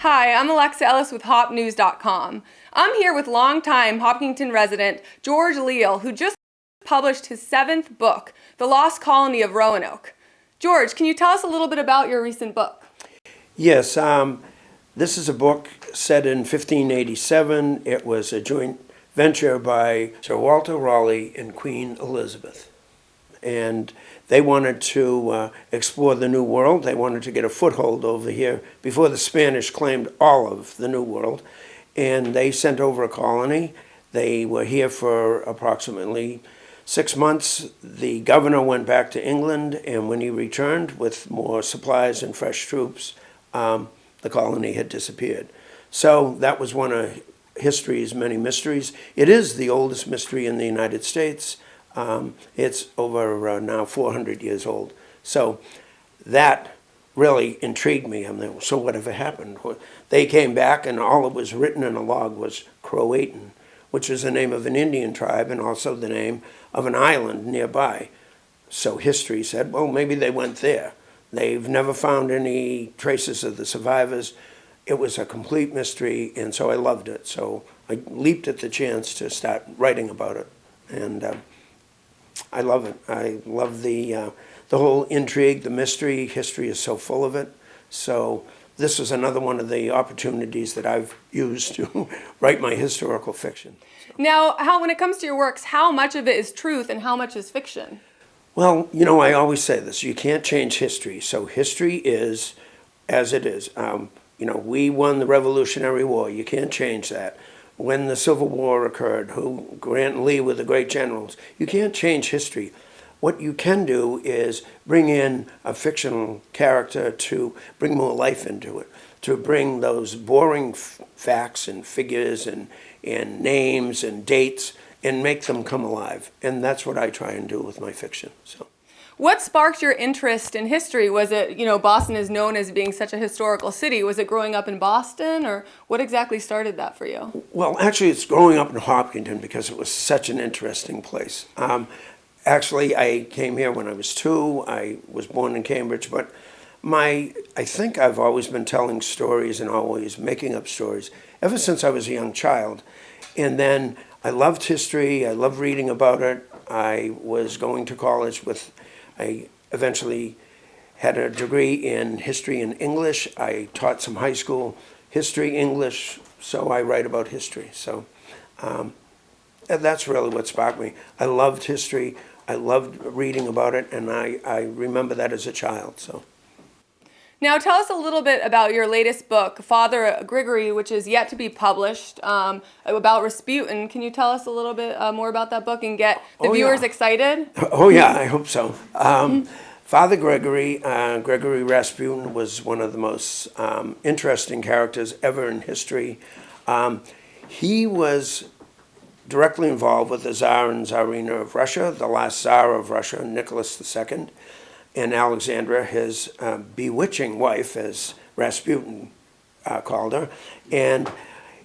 Hi, I'm Alexa Ellis with HopNews.com. I'm here with longtime Hopkinton resident George Leal, who just published his 7th book, The Lost Colony of Roanoke. George, can you tell us a little bit about your recent book? Yes, this is a book set in 1587. It was a joint venture by Sir Walter Raleigh and Queen Elizabeth. And they wanted to explore the New World. They wanted to get a foothold over here before the Spanish claimed all of the New World. And they sent over a colony. They were here for approximately 6 months. The governor went back to England, and when he returned with more supplies and fresh troops, the colony had disappeared. So that was one of history's many mysteries. It is the oldest mystery in the United States. It's over now 400 years old. So that really intrigued me. I mean, so whatever happened? They came back, and all that was written in a log was Croatan, which is the name of an Indian tribe and also the name of an island nearby. So history said, well, maybe they went there. They've never found any traces of the survivors. It was a complete mystery, and so I loved it. So I leaped at the chance to start writing about it, and I love it. I love the whole intrigue, the mystery. History is so full of it. So this was another one of the opportunities that I've used to write my historical fiction. Now, when it comes to your works, how much of it is truth and how much is fiction? Well, I always say this, you can't change history. So history is as it is. We won the Revolutionary War. You can't change that. When the Civil War occurred, Grant and Lee were the great generals. You can't change history. What you can do is bring in a fictional character to bring more life into it, to bring those boring facts and figures and names and dates and make them come alive. And that's what I try and do with my fiction. So, what sparked your interest in history? Was it, Boston is known as being such a historical city. Was it growing up in Boston, or what exactly started that for you? Well, actually, it's growing up in Hopkinton because it was such an interesting place. Actually, I came here when I was 2. I was born in Cambridge, but I think I've always been telling stories and always making up stories ever since I was a young child. And then I loved history. I loved reading about it. I was going to college I eventually had a degree in history and English. I taught some high school history, English, so I write about history. So that's really what sparked me. I loved history. I loved reading about it, and I remember that as a child. So. Now tell us a little bit about your latest book, Father Grigory, which is yet to be published, about Rasputin. Can you tell us a little bit more about that book and get the viewers excited? Oh yeah, I hope so. Father Gregory Rasputin was one of the most interesting characters ever in history. He was directly involved with the Tsar and Tsarina of Russia, the last Tsar of Russia, Nicholas II, and Alexandra, his bewitching wife, as Rasputin called her. And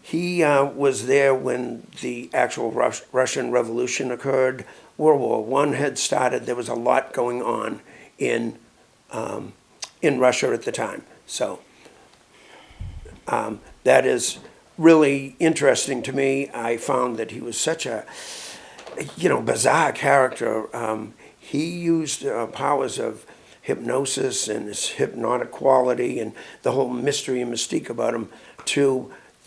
he was there when the actual Russian Revolution occurred. World War I had started. There was a lot going on in Russia at the time. So that is really interesting to me. I found that he was such a bizarre character. He used powers of hypnosis and his hypnotic quality and the whole mystery and mystique about him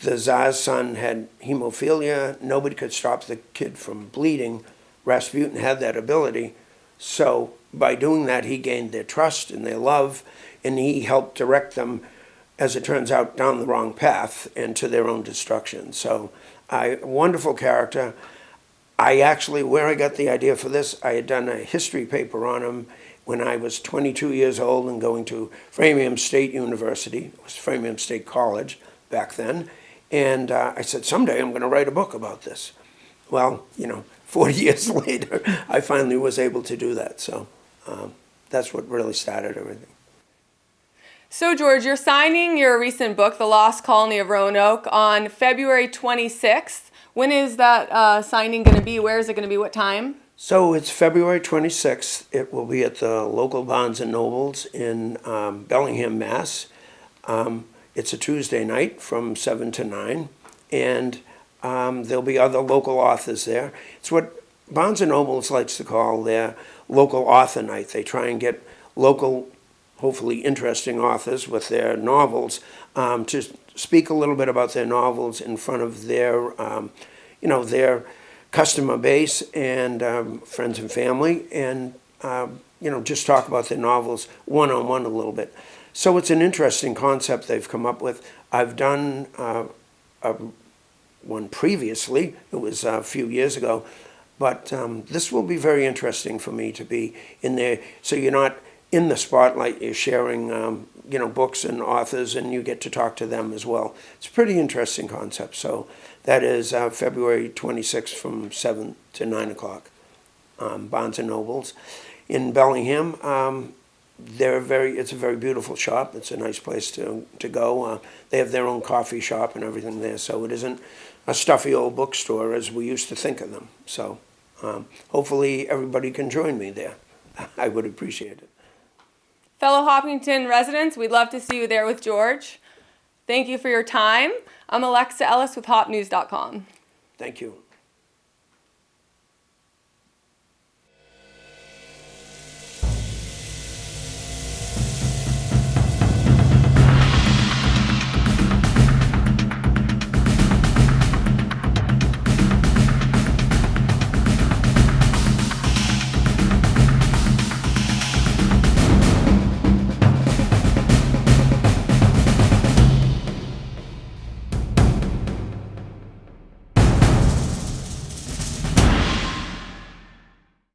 the Tsar's son had hemophilia. Nobody could stop the kid from bleeding. Rasputin had that ability. So by doing that, he gained their trust and their love, and he helped direct them, as it turns out, down the wrong path and to their own destruction. So wonderful character. Where I got the idea for this, I had done a history paper on him when I was 22 years old and going to Framingham State University. It was Framingham State College back then. And I said, someday I'm going to write a book about this. Well, 40 years later, I finally was able to do that. So that's what really started everything. So, George, you're signing your recent book, The Lost Colony of Roanoke, on February 26th. When is that signing going to be? Where is it going to be? What time? So it's February 26th. It will be at the local Barnes & Nobles in Bellingham, Mass. It's a Tuesday night from 7 to 9, and there'll be other local authors there. It's what Barnes & Nobles likes to call their local author night. They try and get local, hopefully interesting authors with their novels to speak a little bit about their novels in front of their, their customer base and friends and family, and just talk about their novels one-on-one a little bit. So it's an interesting concept they've come up with. I've done one previously. It was a few years ago. But this will be very interesting for me to be in there. So you're not in the spotlight. You're sharing, books and authors, and you get to talk to them as well. It's a pretty interesting concept. So that is February 26th from 7 to 9 o'clock. Barnes & Nobles in Bellingham. It's a very beautiful shop. It's a nice place to go. They have their own coffee shop and everything there, so it isn't a stuffy old bookstore as we used to think of them. So hopefully everybody can join me there. I would appreciate it. Fellow Hopkinton residents, we'd love to see you there with George. Thank you for your time. I'm Alexa Ellis with HopNews.com. Thank you.